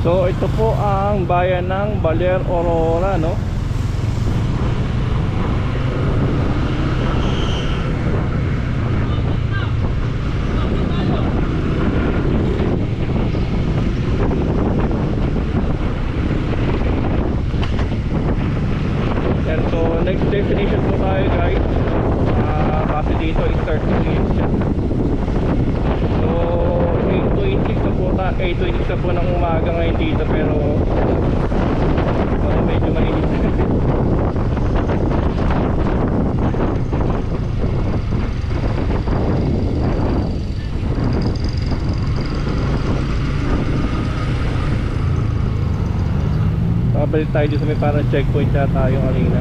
So ito po ang bayan ng Baler, Aurora, no? And so next destination po tayo, guys. Kasi dito is 30 minutes siya. So 8:26 na po 8:26 na po ng umaga ngayon dito, pero medyo mainit. Nakabalik tayo dito sa may parang checkpoint na tayo kanina.